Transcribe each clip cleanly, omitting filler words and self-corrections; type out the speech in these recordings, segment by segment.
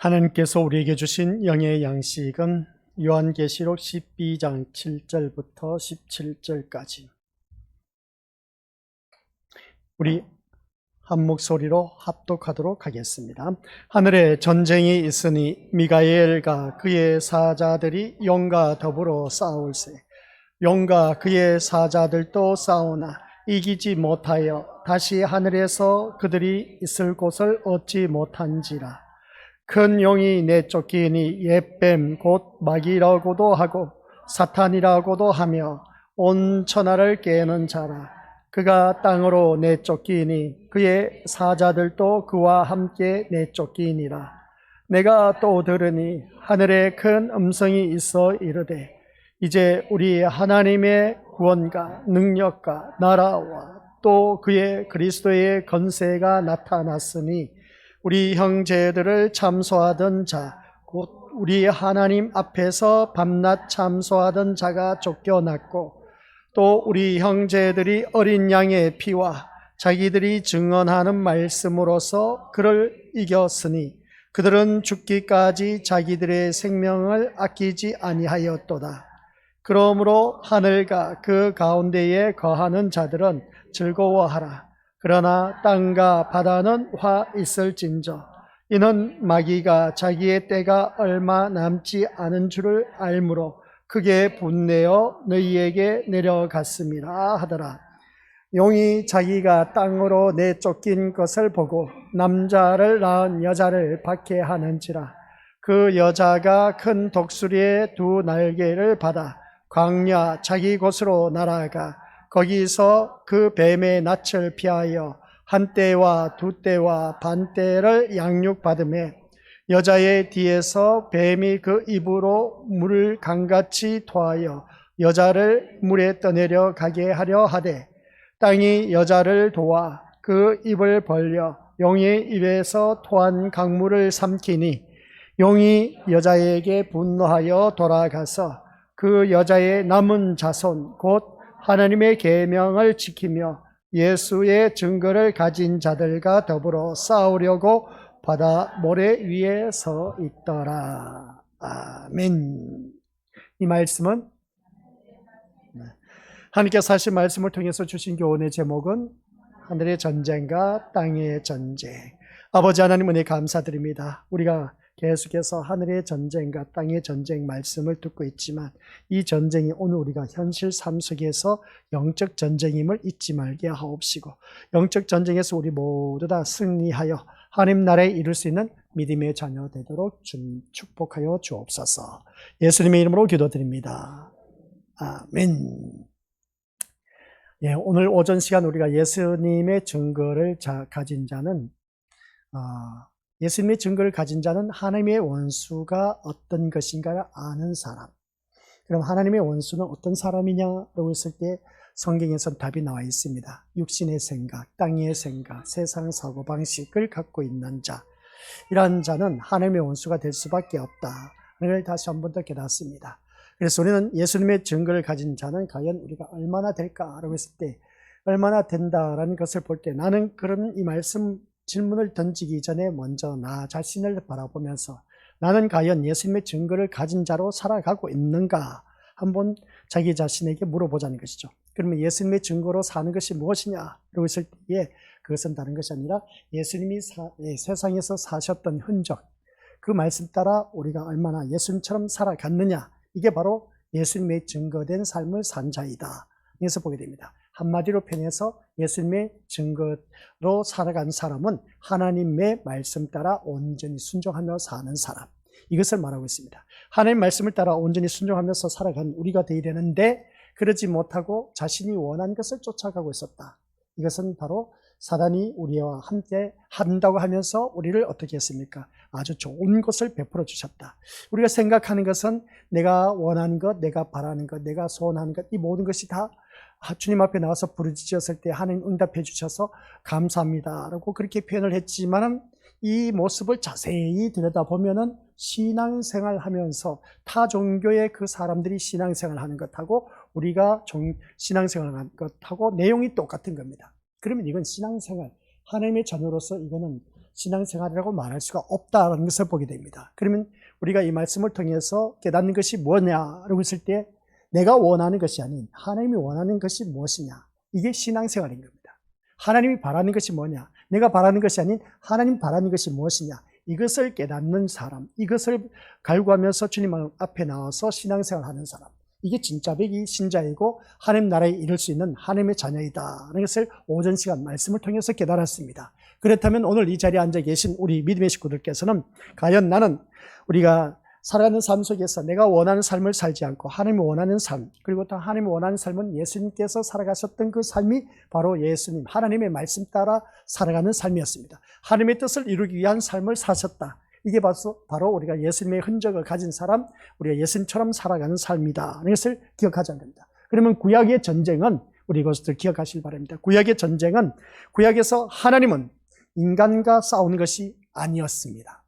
하나님께서 우리에게 주신 영의 양식은 요한계시록 12장 7절부터 17절까지 우리 한 목소리로 합독하도록 하겠습니다. 하늘에 전쟁이 있으니 미가엘과 그의 사자들이 용과 더불어 싸울세. 용과 그의 사자들도 싸우나 이기지 못하여 다시 하늘에서 그들이 있을 곳을 얻지 못한지라. 큰 용이 내쫓기니 옛뱀 곧 마귀라고도 하고 사탄이라고도 하며 온 천하를 깨는 자라. 그가 땅으로 내쫓기니 그의 사자들도 그와 함께 내쫓기니라. 내가 또 들으니 하늘에 큰 음성이 있어 이르되 이제 우리 하나님의 구원과 능력과 나라와 또 그의 그리스도의 건세가 나타났으니 우리 형제들을 참소하던 자, 곧 우리 하나님 앞에서 밤낮 참소하던 자가 쫓겨났고 또 우리 형제들이 어린 양의 피와 자기들이 증언하는 말씀으로서 그를 이겼으니 그들은 죽기까지 자기들의 생명을 아끼지 아니하였도다. 그러므로 하늘과 그 가운데에 거하는 자들은 즐거워하라. 그러나 땅과 바다는 화 있을진저 이는 마귀가 자기의 때가 얼마 남지 않은 줄을 알므로 크게 분내어 너희에게 내려갔음이라 하더라. 용이 자기가 땅으로 내쫓긴 것을 보고 남자를 낳은 여자를 박해하는지라. 그 여자가 큰 독수리의 두 날개를 받아 광야 자기 곳으로 날아가 거기서 그 뱀의 낯을 피하여 한 때와 두 때와 반 때를 양육받으며 여자의 뒤에서 뱀이 그 입으로 물을 강같이 토하여 여자를 물에 떠내려 가게 하려 하되 땅이 여자를 도와 그 입을 벌려 용의 입에서 토한 강물을 삼키니 용이 여자에게 분노하여 돌아가서 그 여자의 남은 자손 곧 하나님의 계명을 지키며 예수의 증거를 가진 자들과 더불어 싸우려고 바다 모래 위에 서 있더라. 아멘. 이 말씀은 하나님께서 하신 말씀을 통해서 주신 교훈의 제목은 하늘의 전쟁과 땅의 전쟁. 아버지 하나님 은혜 감사드립니다. 우리가 계속해서 하늘의 전쟁과 땅의 전쟁 말씀을 듣고 있지만 이 전쟁이 오늘 우리가 현실 삶 속에서 영적 전쟁임을 잊지 말게 하옵시고 영적 전쟁에서 우리 모두 다 승리하여 하나님 나라에 이룰 수 있는 믿음의 자녀 되도록 축복하여 주옵소서. 예수님의 이름으로 기도드립니다. 아멘. 예, 오늘 오전 시간 우리가 예수님의 증거를 가진 자는 예수님의 증거를 가진 자는 하나님의 원수가 어떤 것인가를 아는 사람. 그럼 하나님의 원수는 어떤 사람이냐라고 했을 때 성경에서는 답이 나와 있습니다. 육신의 생각, 땅의 생각, 세상 사고방식을 갖고 있는 자. 이러한 자는 하나님의 원수가 될 수밖에 없다. 이걸 다시 한 번 더 깨닫습니다. 그래서 우리는 예수님의 증거를 가진 자는 과연 우리가 얼마나 될까라고 했을 때 얼마나 된다라는 것을 볼 때 나는 그런 이 말씀 질문을 던지기 전에 먼저 나 자신을 바라보면서 나는 과연 예수님의 증거를 가진 자로 살아가고 있는가 한번 자기 자신에게 물어보자는 것이죠. 그러면 예수님의 증거로 사는 것이 무엇이냐라고 했을 때에 그것은 다른 것이 아니라 예수님이 세상에서 사셨던 흔적, 그 말씀 따라 우리가 얼마나 예수님처럼 살아갔느냐, 이게 바로 예수님의 증거된 삶을 산 자이다. 여기서 보게 됩니다. 한마디로 표현해서 예수님의 증거로 살아간 사람은 하나님의 말씀 따라 온전히 순종하며 사는 사람, 이것을 말하고 있습니다. 하나님 말씀을 따라 온전히 순종하면서 살아간 우리가 되어야 되는데 그러지 못하고 자신이 원한 것을 쫓아가고 있었다. 이것은 바로 사단이 우리와 함께 한다고 하면서 우리를 어떻게 했습니까? 아주 좋은 것을 베풀어 주셨다. 우리가 생각하는 것은 내가 원하는 것, 내가 바라는 것, 내가 소원하는 것, 이 모든 것이 다 주님 앞에 나와서 부르짖었을 때 하나님 응답해 주셔서 감사합니다라고 그렇게 표현을 했지만은 이 모습을 자세히 들여다보면은 신앙생활 하면서 타 종교의 그 사람들이 신앙생활 하는 것하고 우리가 신앙생활 하는 것하고 내용이 똑같은 겁니다. 그러면 이건 신앙생활, 하나님의 자녀로서 이거는 신앙생활이라고 말할 수가 없다는 것을 보게 됩니다. 그러면 우리가 이 말씀을 통해서 깨닫는 것이 뭐냐라고 했을 때 내가 원하는 것이 아닌 하나님이 원하는 것이 무엇이냐, 이게 신앙생활인 겁니다. 하나님이 바라는 것이 뭐냐, 내가 바라는 것이 아닌 하나님 바라는 것이 무엇이냐, 이것을 깨닫는 사람, 이것을 갈구하면서 주님 앞에 나와서 신앙생활하는 사람, 이게 진짜 백이 신자이고 하나님 나라에 이를 수 있는 하나님의 자녀이다 하는 것을 오전 시간 말씀을 통해서 깨달았습니다. 그렇다면 오늘 이 자리에 앉아 계신 우리 믿음의 식구들께서는 과연 나는 우리가 살아가는 삶 속에서 내가 원하는 삶을 살지 않고 하나님이 원하는 삶, 그리고 또 하나님이 원하는 삶은 예수님께서 살아가셨던 그 삶이 바로 예수님, 하나님의 말씀 따라 살아가는 삶이었습니다. 하나님의 뜻을 이루기 위한 삶을 사셨다. 이게 바로 우리가 예수님의 흔적을 가진 사람, 우리가 예수님처럼 살아가는 삶이다. 이것을 기억하자는 겁니다. 그러면 구약의 전쟁은 우리 이것을 기억하시길 바랍니다. 구약의 전쟁은 구약에서 하나님은 인간과 싸우는 것이 아니었습니다.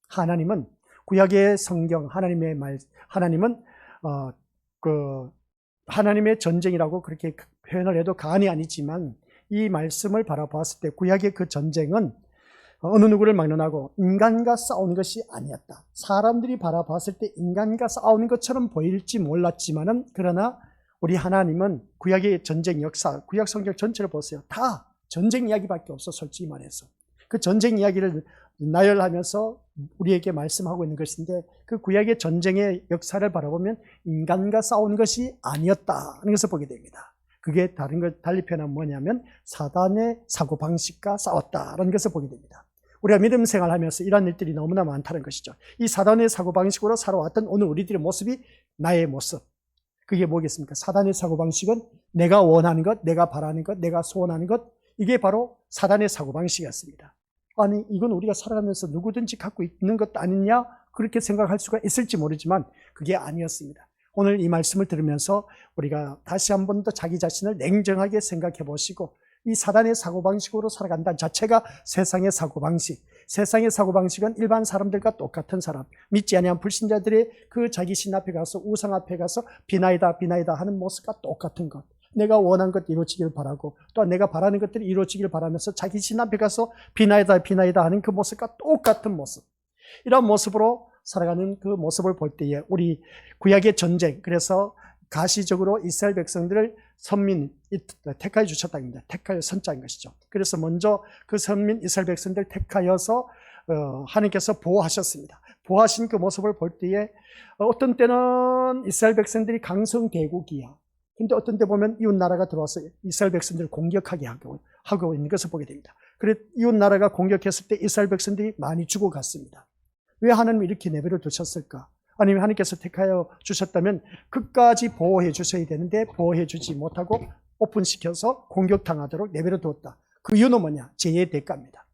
하나님은 구약의 성경, 하나님의 말, 하나님은 하나님의 전쟁이라고 그렇게 표현을 해도 과언이 아니지만 이 말씀을 바라보았을 때 구약의 그 전쟁은 어느 누구를 막론하고 인간과 싸우는 것이 아니었다. 사람들이 바라봤을 때 인간과 싸우는 것처럼 보일지 몰랐지만은 그러나 우리 하나님은 구약의 전쟁 역사, 구약 성경 전체를 보세요. 다 전쟁 이야기밖에 없어, 솔직히 말해서. 그 전쟁 이야기를 나열하면서 우리에게 말씀하고 있는 것인데 그 구약의 전쟁의 역사를 바라보면 인간과 싸우는 것이 아니었다는 것을 보게 됩니다. 그게 달리 표현하면 뭐냐면 사단의 사고방식과 싸웠다는 것을 보게 됩니다. 우리가 믿음 생활하면서 이런 일들이 너무나 많다는 것이죠. 이 사단의 사고방식으로 살아왔던 오늘 우리들의 모습이 나의 모습. 그게 뭐겠습니까? 사단의 사고방식은 내가 원하는 것, 내가 바라는 것, 내가 소원하는 것, 이게 바로 사단의 사고방식이었습니다. 아니 이건 우리가 살아가면서 누구든지 갖고 있는 것 아니냐 그렇게 생각할 수가 있을지 모르지만 그게 아니었습니다. 오늘 이 말씀을 들으면서 우리가 다시 한 번 더 자기 자신을 냉정하게 생각해 보시고 이 사단의 사고방식으로 살아간다는 자체가 세상의 사고방식, 세상의 사고방식은 일반 사람들과 똑같은 사람, 믿지 아니한 불신자들의 그 자기 신 앞에 가서 우상 앞에 가서 비나이다 비나이다 하는 모습과 똑같은 것, 내가 원한 것 이루어지길 바라고 또 내가 바라는 것들이 이루어지길 바라면서 자기 신 앞에 가서 비나이다 비나이다 하는 그 모습과 똑같은 모습, 이런 모습으로 살아가는 그 모습을 볼 때에 우리 구약의 전쟁, 그래서 가시적으로 이스라엘 백성들을 선민 택하여 주셨다는 겁니다. 택하여 선자인 것이죠. 그래서 먼저 그 선민 이스라엘 백성들 택하여서 하나님께서 보호하셨습니다. 보호하신 그 모습을 볼 때에 어떤 때는 이스라엘 백성들이 강성대국이야. 근데 어떤 때 보면 이웃 나라가 들어와서 이스라엘 백성들을 공격하게 하고 있는 것을 보게 됩니다. 그래서 이웃 나라가 공격했을 때 이스라엘 백성들이 많이 죽어갔습니다. 왜 하나님이 이렇게 내버려 두셨을까? 아니면 하나님께서 택하여 주셨다면 끝까지 보호해 주셔야 되는데 보호해 주지 못하고 오픈시켜서 공격당하도록 내버려 두었다. 그 이유는 뭐냐? 죄의 대가입니다.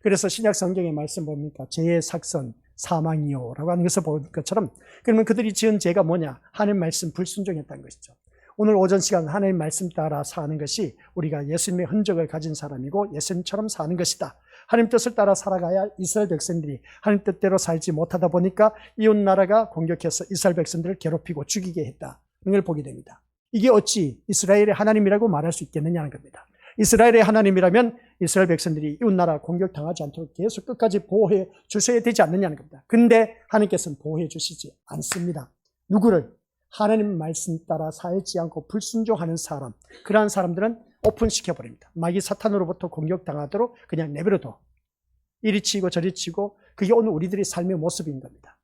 그래서 신약 성경의 말씀 봅니까? 죄의 삭선 사망이요 라고 하는 것을 본 것처럼, 그러면 그들이 지은 죄가 뭐냐? 하나님 말씀 불순종했다는 것이죠. 오늘 오전 시간 하나님 말씀 따라 사는 것이 우리가 예수님의 흔적을 가진 사람이고 예수님처럼 사는 것이다. 하나님 뜻을 따라 살아가야 할 이스라엘 백성들이 하나님 뜻대로 살지 못하다 보니까 이웃 나라가 공격해서 이스라엘 백성들을 괴롭히고 죽이게 했다. 이걸 보게 됩니다. 이게 어찌 이스라엘의 하나님이라고 말할 수 있겠느냐는 겁니다. 이스라엘의 하나님이라면 이스라엘 백성들이 이웃 나라 공격당하지 않도록 계속 끝까지 보호해 주셔야 되지 않느냐는 겁니다. 근데 하나님께서는 보호해 주시지 않습니다. 누구를? 하나님 말씀 따라 살지 않고 불순종하는 사람, 그러한 사람들은 오픈시켜버립니다. 마귀 사탄으로부터 공격당하도록 그냥 내버려둬. 이리 치고 저리 치고, 그게 오늘 우리들의 삶의 모습인 겁니다.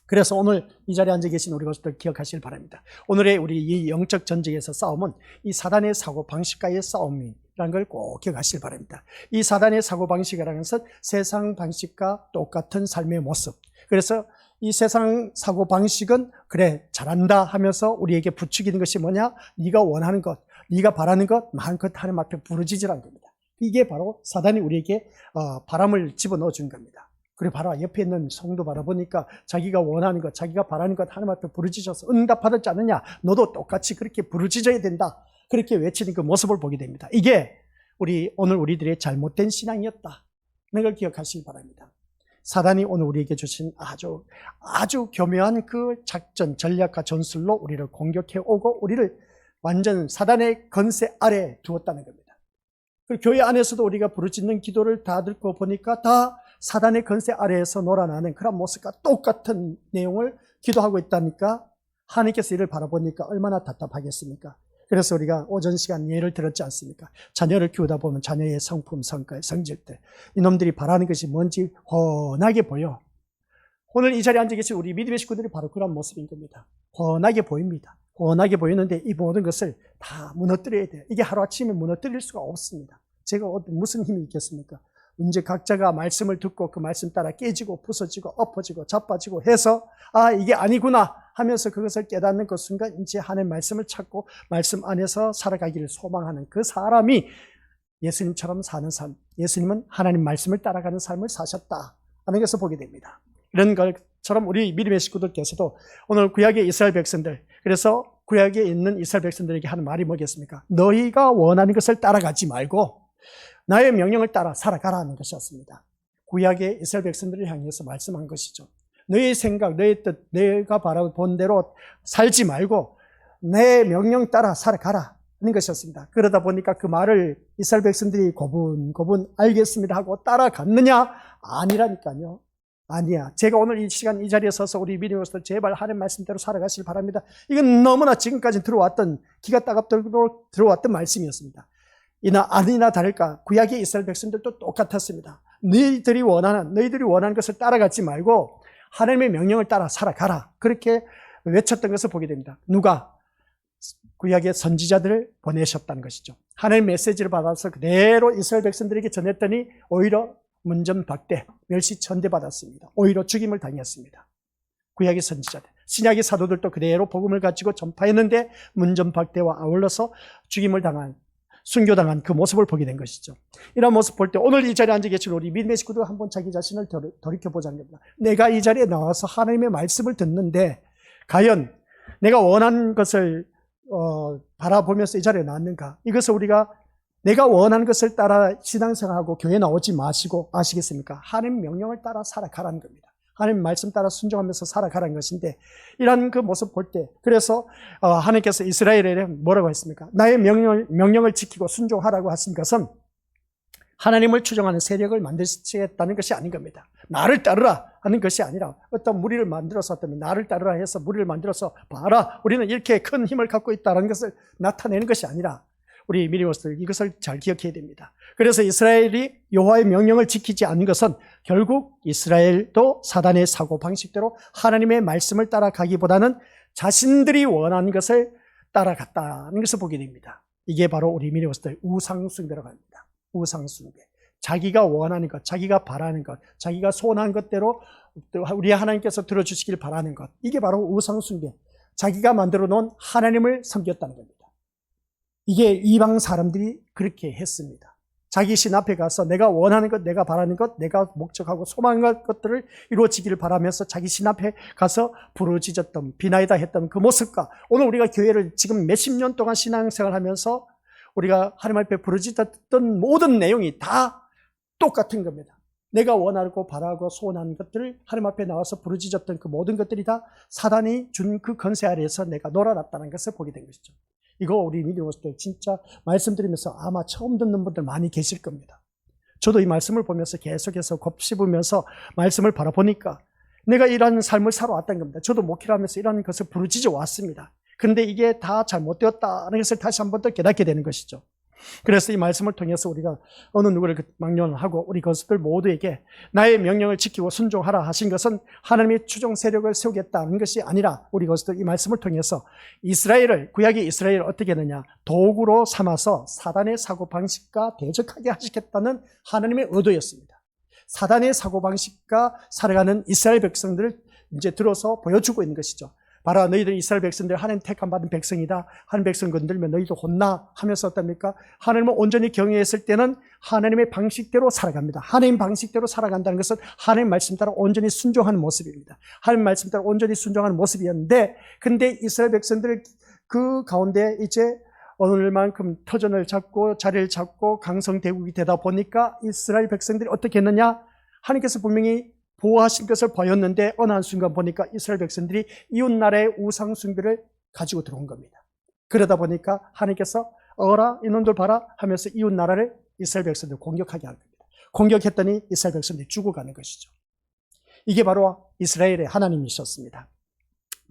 그래서 오늘 이 자리에 앉아 계신 우리 것들 기억하시길 바랍니다. 오늘의 우리 이 영적 전쟁에서 싸움은 이 사단의 사고방식과의 싸움이라는 걸 꼭 기억하시길 바랍니다. 이 사단의 사고방식이라는 것은 세상 방식과 똑같은 삶의 모습. 그래서 이 세상 사고방식은 그래 잘한다 하면서 우리에게 부추기는 것이 뭐냐? 네가 원하는 것, 네가 바라는 것 마음껏 하나님 앞에 부르짖으라는 겁니다. 이게 바로 사단이 우리에게 바람을 집어넣어 준 겁니다. 그리고 바로 옆에 있는 성도 바라보니까 자기가 원하는 것, 자기가 바라는 것 하나님 앞에 부르짖어서 응답받았지 않느냐? 너도 똑같이 그렇게 부르짖어야 된다. 그렇게 외치는 그 모습을 보게 됩니다. 이게 오늘 우리들의 잘못된 신앙이었다. 이걸 기억하시기 바랍니다. 사단이 오늘 우리에게 주신 아주 교묘한 그 작전, 전략과 전술로 우리를 공격해 오고 우리를 완전 사단의 건세 아래 두었다는 겁니다. 그리고 교회 안에서도 우리가 부르짖는 기도를 다 듣고 보니까 다 사단의 권세 아래에서 놀아나는 그런 모습과 똑같은 내용을 기도하고 있다니까 하나님께서 이를 바라보니까 얼마나 답답하겠습니까? 그래서 우리가 오전 시간 예를 들었지 않습니까? 자녀를 키우다 보면 자녀의 성품, 성과, 성질들 이놈들이 바라는 것이 뭔지 훤하게 보여. 오늘 이 자리에 앉아 계신 우리 믿음의 식구들이 바로 그런 모습인 겁니다. 훤하게 보입니다. 훤하게 보이는데 이 모든 것을 다 무너뜨려야 돼요. 이게 하루아침에 무너뜨릴 수가 없습니다. 제가 무슨 힘이 있겠습니까? 이제 각자가 말씀을 듣고 그 말씀 따라 깨지고 부서지고 엎어지고 자빠지고 해서 이게 아니구나 하면서 그것을 깨닫는 그 순간 이제 하나님의 말씀을 찾고 말씀 안에서 살아가기를 소망하는 그 사람이 예수님처럼 사는 삶, 예수님은 하나님 말씀을 따라가는 삶을 사셨다 하는 것을 보게 됩니다. 이런 것처럼 우리 믿음의 식구들께서도 오늘 구약의 이스라엘 백성들, 그래서 구약에 있는 이스라엘 백성들에게 하는 말이 뭐겠습니까? 너희가 원하는 것을 따라가지 말고 나의 명령을 따라 살아가라는 것이었습니다. 구약의 이스라엘 백성들을 향해서 말씀한 것이죠. 너의 생각, 너의 뜻, 내가 바라본 대로 살지 말고 내 명령 따라 살아가라 하는 것이었습니다. 그러다 보니까 그 말을 이스라엘 백성들이 고분고분 알겠습니다 하고 따라갔느냐? 아니라니까요. 아니야. 제가 오늘 이 시간 이 자리에 서서 우리 믿음으로서 제발 하나님 말씀대로 살아가시길 바랍니다. 이건 너무나 지금까지 들어왔던 기가 따갑도록 들어왔던 말씀이었습니다. 이나 아니나 다를까 구약의 이스라엘 백성들도 똑같았습니다. 너희들이 원하는 것을 따라가지 말고 하나님의 명령을 따라 살아가라. 그렇게 외쳤던 것을 보게 됩니다. 누가? 구약의 선지자들을 보내셨다는 것이죠. 하나님의 메시지를 받아서 그대로 이스라엘 백성들에게 전했더니 오히려 문전박대, 멸시천대받았습니다. 오히려 죽임을 당했습니다. 구약의 선지자들, 신약의 사도들도 그대로 복음을 가지고 전파했는데 문전박대와 아울러서 죽임을 당한, 순교당한 그 모습을 보게 된 것이죠. 이런 모습 볼 때 오늘 이 자리에 앉아 계신 우리 믿음의 식구들 한번 자기 자신을 돌이켜보자는 겁니다. 내가 이 자리에 나와서 하나님의 말씀을 듣는데 과연 내가 원하는 것을 바라보면서 이 자리에 나왔는가? 이것을 우리가 내가 원하는 것을 따라 신앙생활하고 교회 나오지 마시고 아시겠습니까? 하나님 명령을 따라 살아가라는 겁니다. 하나님 말씀 따라 순종하면서 살아가라는 것인데 이런 그 모습 볼 때 그래서 하나님께서 이스라엘에 뭐라고 했습니까? 나의 명령을 지키고 순종하라고 하신 것은 하나님을 추종하는 세력을 만드시겠다는 것이 아닌 겁니다. 나를 따르라 하는 것이 아니라 어떤 무리를 만들어서 나를 따르라 해서 무리를 만들어서 봐라 우리는 이렇게 큰 힘을 갖고 있다는 것을 나타내는 것이 아니라 우리 믿음으로서 이것을 잘 기억해야 됩니다. 그래서 이스라엘이 여호와의 명령을 지키지 않는 것은 결국 이스라엘도 사단의 사고방식대로 하나님의 말씀을 따라가기보다는 자신들이 원하는 것을 따라갔다는 것을 보게 됩니다. 이게 바로 우리 믿음으로서 우상숭배라고 합니다. 우상숭배. 자기가 원하는 것, 자기가 바라는 것, 자기가 소원한 것대로 우리 하나님께서 들어주시길 바라는 것. 이게 바로 우상숭배. 자기가 만들어 놓은 하나님을 섬겼다는 겁니다. 이게 이방 사람들이 그렇게 했습니다. 자기 신 앞에 가서 내가 원하는 것, 내가 바라는 것, 내가 목적하고 소망한 것들을 이루어지기를 바라면서 자기 신 앞에 가서 부르짖었던, 비나이다 했던 그 모습과 오늘 우리가 교회를 지금 몇십 년 동안 신앙생활 하면서 우리가 하나님 앞에 부르짖었던 모든 내용이 다 똑같은 겁니다. 내가 원하고 바라고 소원하는 것들을 하나님 앞에 나와서 부르짖었던 그 모든 것들이 다 사단이 준 그 권세 아래에서 내가 놀아났다는 것을 보게 된 것이죠. 이거 우리 믿음으로서 진짜 말씀드리면서 아마 처음 듣는 분들 많이 계실 겁니다. 저도 이 말씀을 보면서 계속해서 곱씹으면서 말씀을 바라보니까 내가 이런 삶을 살아왔다는 겁니다. 저도 목회를 하면서 이런 것을 부르짖어 왔습니다. 근데 이게 다 잘못되었다는 것을 다시 한 번 더 깨닫게 되는 것이죠. 그래서 이 말씀을 통해서 우리가 어느 누구를 망령하고 우리 것들 모두에게 나의 명령을 지키고 순종하라 하신 것은 하나님의 추종 세력을 세우겠다는 것이 아니라 우리 것들 이 말씀을 통해서 이스라엘을 구약의 이스라엘을 어떻게 했느냐 도구로 삼아서 사단의 사고방식과 대적하게 하시겠다는 하나님의 의도였습니다. 사단의 사고방식과 살아가는 이스라엘 백성들을 이제 들어서 보여주고 있는 것이죠. 바로 너희들 이스라엘 백성들 하나님 택함 받은 백성이다. 하나님 백성 건들면 너희도 혼나 하면서 어떻습니까? 하나님을 온전히 경외했을 때는 하나님의 방식대로 살아갑니다. 하나님 방식대로 살아간다는 것은 하나님 말씀 따라 온전히 순종하는 모습입니다. 하나님 말씀 따라 온전히 순종하는 모습이었는데 근데 이스라엘 백성들 그 가운데 이제 오늘만큼 터전을 잡고 자리를 잡고 강성대국이 되다 보니까 이스라엘 백성들이 어떻게 했느냐? 하나님께서 분명히 보호하신 것을 보였는데 어느 한순간 보니까 이스라엘 백성들이 이웃나라의 우상숭배를 가지고 들어온 겁니다. 그러다 보니까 하나님께서 어라 이놈들 봐라 하면서 이웃나라를 이스라엘 백성들 공격하게 할 겁니다. 공격했더니 이스라엘 백성들이 죽어가는 것이죠. 이게 바로 이스라엘의 하나님이셨습니다.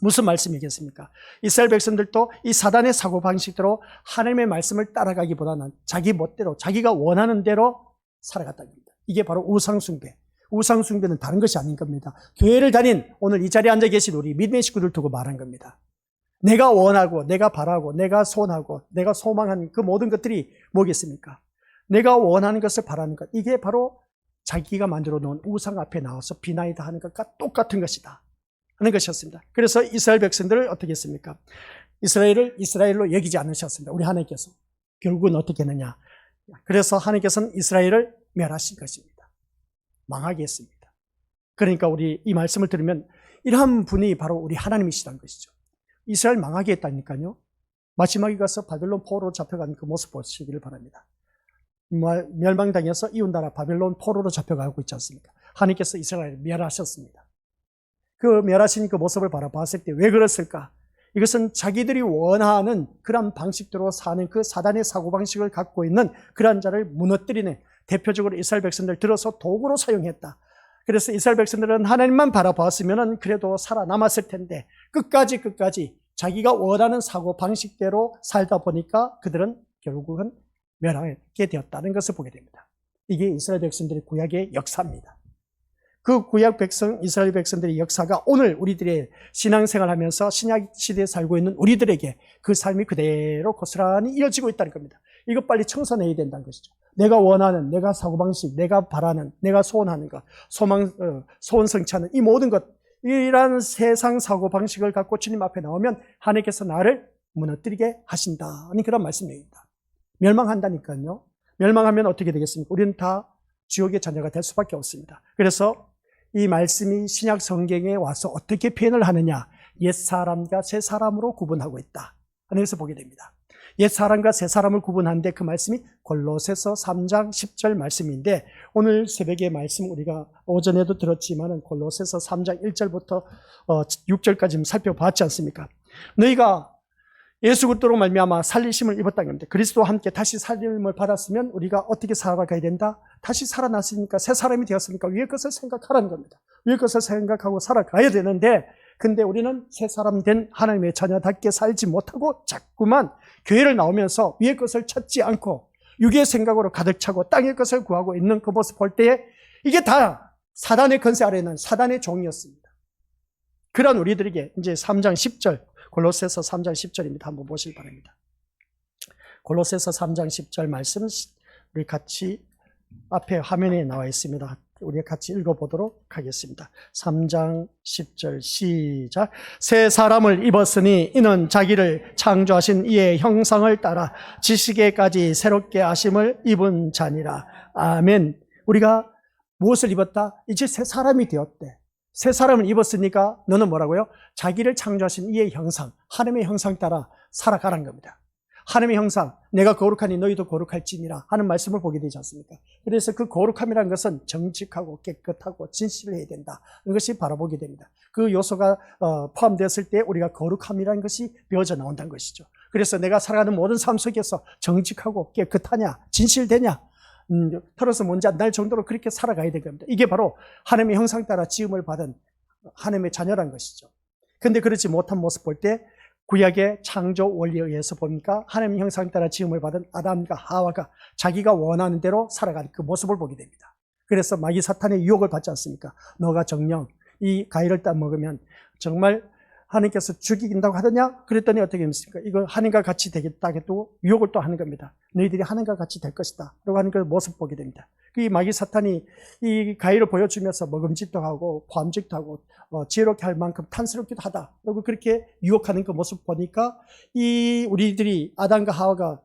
무슨 말씀이겠습니까? 이스라엘 백성들도 이 사단의 사고방식대로 하나님의 말씀을 따라가기보다는 자기 멋대로 자기가 원하는 대로 살아갔다는 겁니다. 이게 바로 우상숭배. 우상숭배는 다른 것이 아닌 겁니다. 교회를 다닌 오늘 이 자리에 앉아 계신 우리 믿음의 식구들 두고 말한 겁니다. 내가 원하고 내가 바라고 내가 소원하고 내가 소망하는 그 모든 것들이 뭐겠습니까? 내가 원하는 것을 바라는 것, 이게 바로 자기가 만들어 놓은 우상 앞에 나와서 비나이다 하는 것과 똑같은 것이다 하는 것이었습니다. 그래서 이스라엘 백성들을 어떻게 했습니까? 이스라엘을 이스라엘로 여기지 않으셨습니다. 우리 하나님께서. 결국은 어떻게 했느냐? 그래서 하나님께서는 이스라엘을 멸하신 것입니다. 망하게 했습니다. 그러니까 우리 이 말씀을 들으면 이러한 분이 바로 우리 하나님이시다는 것이죠. 이스라엘 망하게 했다니까요. 마지막에 가서 바벨론 포로로 잡혀간 그 모습 보시기를 바랍니다. 멸망당해서 이웃나라 바벨론 포로로 잡혀가고 있지 않습니까? 하나님께서 이스라엘을 멸하셨습니다. 그 멸하신 그 모습을 바라봤을 때 왜 그랬을까? 이것은 자기들이 원하는 그런 방식대로 사는 그 사단의 사고방식을 갖고 있는 그런 자를 무너뜨리는, 대표적으로 이스라엘 백성들 들어서 도구로 사용했다. 그래서 이스라엘 백성들은 하나님만 바라봤으면 그래도 살아남았을 텐데 끝까지 자기가 원하는 사고방식대로 살다 보니까 그들은 결국은 멸하게 되었다는 것을 보게 됩니다. 이게 이스라엘 백성들의 구약의 역사입니다. 그 구약 백성, 이스라엘 백성들의 역사가 오늘 우리들의 신앙생활하면서 신약 시대에 살고 있는 우리들에게 그 삶이 그대로 고스란히 이어지고 있다는 겁니다. 이거 빨리 청산해야 된다는 것이죠. 내가 원하는, 내가 사고방식, 내가 바라는, 내가 소원하는 것, 소원 성취하는 이 모든 것, 이러한 세상 사고방식을 갖고 주님 앞에 나오면 하나님께서 나를 무너뜨리게 하신다는 그런 말씀입니다. 멸망한다니까요. 멸망하면 어떻게 되겠습니까? 우리는 다 지옥의 자녀가 될 수밖에 없습니다. 그래서 이 말씀이 신약 성경에 와서 어떻게 표현을 하느냐? 옛사람과 새사람으로 구분하고 있다 하는 것을 보게 됩니다. 옛사람과 새사람을 구분하는데 그 말씀이 골로새서 3장 10절 말씀인데 오늘 새벽에 말씀 우리가 오전에도 들었지만 골로새서 3장 1절부터 6절까지 살펴봤지 않습니까? 너희가 예수 그리스도로 말미암아 살리심을 입었다는 겁니다. 그리스도와 함께 다시 살림을 받았으면 우리가 어떻게 살아가야 된다? 다시 살아났으니까 새 사람이 되었으니까 위의 것을 생각하라는 겁니다. 위의 것을 생각하고 살아가야 되는데 근데 우리는 새 사람 된 하나님의 자녀답게 살지 못하고 자꾸만 교회를 나오면서 위의 것을 찾지 않고 육의 생각으로 가득 차고 땅의 것을 구하고 있는 그 모습 볼 때에 이게 다 사단의 권세 아래 있는 사단의 종이었습니다. 그런 우리들에게 이제 3장 10절 골로새서 3장 10절입니다. 한번 보시기 바랍니다. 골로새서 3장 10절 말씀 우리 같이 앞에 화면에 나와 있습니다. 우리 같이 읽어보도록 하겠습니다. 3장 10절 시작. 새 사람을 입었으니 이는 자기를 창조하신 이의 형상을 따라 지식에까지 새롭게 하심을 입은 자니라. 아멘. 우리가 무엇을 입었다? 이제 새 사람이 되었대. 새 사람을 입었으니까 너는 뭐라고요? 자기를 창조하신 이의 형상, 하나님의 형상 따라 살아가라는 겁니다. 하나님의 형상, 내가 거룩하니 너희도 거룩할지니라 하는 말씀을 보게 되지 않습니까? 그래서 그 거룩함이라는 것은 정직하고 깨끗하고 진실해야 된다. 이것이 바라보게 됩니다. 그 요소가 포함되었을 때 우리가 거룩함이라는 것이 배어져 나온다는 것이죠. 그래서 내가 살아가는 모든 삶 속에서 정직하고 깨끗하냐, 진실되냐, 털어서 먼지 안 날 정도로 그렇게 살아가야 될 겁니다. 이게 바로 하나님의 형상 따라 지음을 받은 하나님의 자녀란 것이죠. 그런데 그렇지 못한 모습 볼 때 구약의 창조 원리에 의해서 보니까 하나님의 형상 따라 지음을 받은 아담과 하와가 자기가 원하는 대로 살아가는 그 모습을 보게 됩니다. 그래서 마귀 사탄의 유혹을 받지 않습니까? 너가 정녕 이 과일을 따먹으면 정말 하나님께서 죽이긴다고 하더냐? 그랬더니 어떻게 했습니까? 이거 하나님과 같이 되겠다 해도 유혹을 또 하는 겁니다. 너희들이 하나님과 같이 될 것이다. 라고 하는 그 모습 보게 됩니다. 이 마귀 사탄이 이 과일을 보여주면서 먹음직도 하고 포함직도 하고 지혜롭게 할 만큼 탐스럽기도 하다. 그리고 그렇게 유혹하는 그 모습 보니까 이 우리들이 아담과 하와가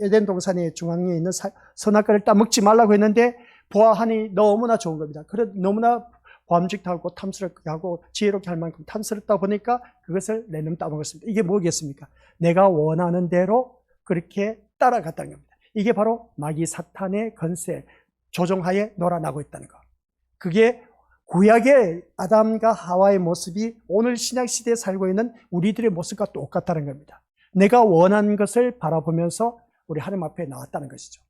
에덴 동산의 중앙에 있는 선악과를 따먹지 말라고 했는데 보아하니 너무나 좋은 겁니다. 그래 너무나 보암직도 하고 탐스럽게 하고 지혜롭게 할 만큼 탐스럽다 보니까 그것을 내놓음 따먹었습니다. 이게 뭐겠습니까? 내가 원하는 대로 그렇게 따라갔다는 겁니다. 이게 바로 마귀 사탄의 권세 조종하에 놀아나고 있다는 것. 그게 구약의 아담과 하와의 모습이 오늘 신약 시대에 살고 있는 우리들의 모습과 똑같다는 겁니다. 내가 원하는 것을 바라보면서 우리 하나님 앞에 나왔다는 것이죠.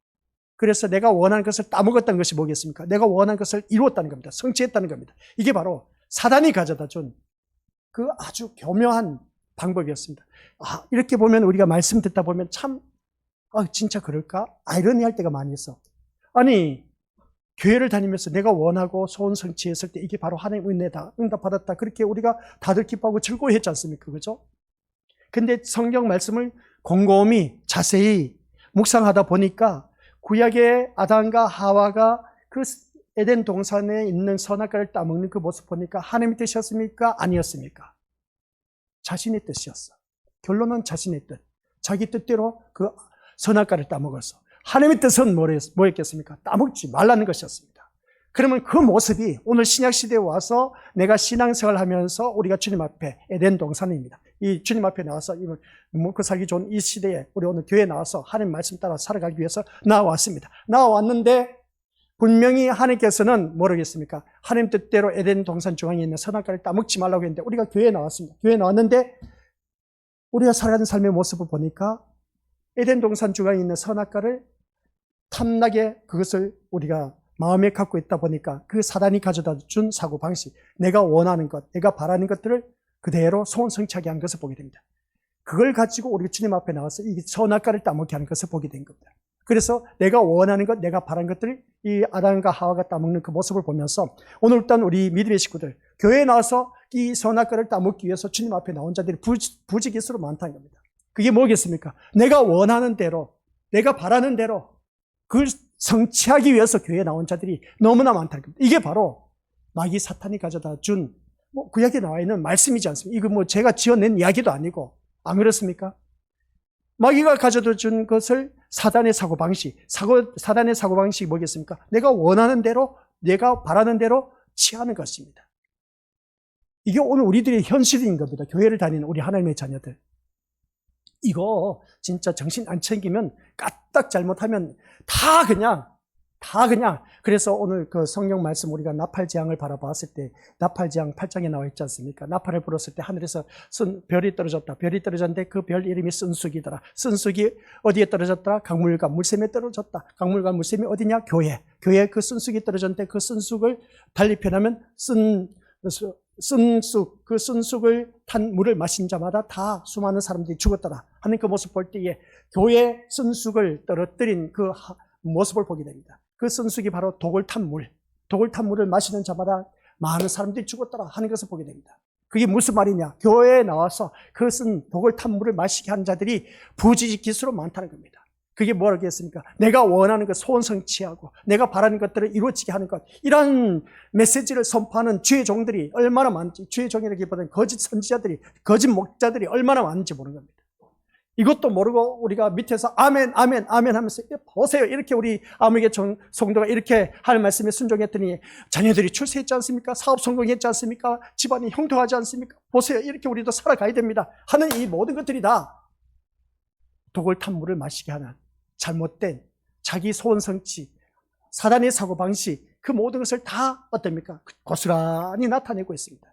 그래서 내가 원하는 것을 따먹었다는 것이 뭐겠습니까? 내가 원하는 것을 이루었다는 겁니다. 성취했다는 겁니다. 이게 바로 사단이 가져다 준 그 아주 교묘한 방법이었습니다. 이렇게 보면 우리가 말씀 듣다 보면 참 진짜 그럴까? 아이러니할 때가 많이 있어. 아니, 교회를 다니면서 내가 원하고 소원 성취했을 때 이게 바로 하나님 은혜다, 응답받았다, 그렇게 우리가 다들 기뻐하고 즐거워했지 않습니까? 그죠? 근데 성경 말씀을 곰곰이 자세히 묵상하다 보니까 구약의 아담과 하와가 그 에덴 동산에 있는 선악과를 따먹는 그 모습 보니까 하나님의 뜻이었습니까? 아니었습니까? 자신의 뜻이었어. 결론은 자신의 뜻. 자기 뜻대로 그 선악과를 따먹었어. 하나님의 뜻은 뭐였겠습니까? 따먹지 말라는 것이었습니다. 그러면 그 모습이 오늘 신약시대에 와서 내가 신앙생활을 하면서 우리가 주님 앞에 에덴 동산입니다. 이 주님 앞에 나와서 먹고 살기 좋은 이 시대에 우리 오늘 교회에 나와서 하나님 말씀 따라 살아가기 위해서 나와왔습니다. 나와왔는데 분명히 하나님께서는 모르겠습니까? 하나님 뜻대로 에덴 동산 중앙에 있는 선악과를 따먹지 말라고 했는데 우리가 교회에 나왔습니다. 교회에 나왔는데 우리가 살아가는 삶의 모습을 보니까 에덴 동산 중앙에 있는 선악과를 탐나게 그것을 우리가 마음에 갖고 있다 보니까 그 사단이 가져다 준 사고방식, 내가 원하는 것, 내가 바라는 것들을 그대로 소원 성취하게 한 것을 보게 됩니다. 그걸 가지고 우리가 주님 앞에 나와서 이 선악과를 따먹게 하는 것을 보게 된 겁니다. 그래서 내가 원하는 것, 내가 바라는 것들을 이 아담과 하와가 따먹는 그 모습을 보면서 오늘 일단 우리 믿음의 식구들, 교회에 나와서 이 선악과를 따먹기 위해서 주님 앞에 나온 자들이 부지기수로 많다는 겁니다. 그게 뭐겠습니까? 내가 원하는 대로, 내가 바라는 대로 그걸 성취하기 위해서 교회에 나온 자들이 너무나 많다는 겁니다. 이게 바로 마귀 사탄이 가져다 준 구약에 나와 있는 말씀이지 않습니까? 이거 제가 지어낸 이야기도 아니고, 안 그렇습니까? 마귀가 가져다 준 것을 사단의 사단의 사고방식이 뭐겠습니까? 내가 원하는 대로, 내가 바라는 대로 취하는 것입니다. 이게 오늘 우리들의 현실인 겁니다. 교회를 다니는 우리 하나님의 자녀들. 이거 진짜 정신 안 챙기면 까딱 잘못하면 다 그냥 그래서 오늘 그 성경 말씀 우리가 나팔지향을 바라봤을 때 나팔지향 8장에 나와 있지 않습니까? 나팔을 불었을 때 하늘에서 별이 떨어졌다. 별이 떨어졌는데 그 별 이름이 쓴쑥이더라. 쓴쑥이 어디에 떨어졌더라? 강물과 물샘에 떨어졌다. 강물과 물샘이 어디냐? 교회 그 쓴쑥이 떨어졌는데 그 쓴쑥을 달리 표현하면 쓴쑥, 그 쓴쑥을 탄 물을 마신 자마다 다 수많은 사람들이 죽었더라 하는 그 모습 볼 때에 교회 쓴쑥을 떨어뜨린 그 모습을 보게 됩니다. 그 쓴쑥이 바로 독을 탄 물을 마시는 자마다 많은 사람들이 죽었더라 하는 것을 보게 됩니다. 그게 무슨 말이냐? 교회에 나와서 그 독을 탄 물을 마시게 한 자들이 부지기수로 많다는 겁니다. 그게 뭐라겠습니까? 내가 원하는 것 소원 성취하고 내가 바라는 것들을 이루어지게 하는 것, 이런 메시지를 선포하는 주의 종들이 얼마나 많은지, 주의 종이라기보다는 거짓 선지자들이, 거짓 목자들이 얼마나 많은지 모르는 겁니다. 이것도 모르고 우리가 밑에서 아멘 아멘 아멘 하면서 보세요, 이렇게 우리 아무개 성도가 이렇게 할 말씀에 순종했더니 자녀들이 출세했지 않습니까? 사업 성공했지 않습니까? 집안이 형통하지 않습니까? 보세요, 이렇게 우리도 살아가야 됩니다 하는 이 모든 것들이 다 독을 탄 물을 마시게 하는 잘못된 자기 소원 성취, 사단의 사고방식, 그 모든 것을 다 어떻습니까? 고스란히 나타내고 있습니다.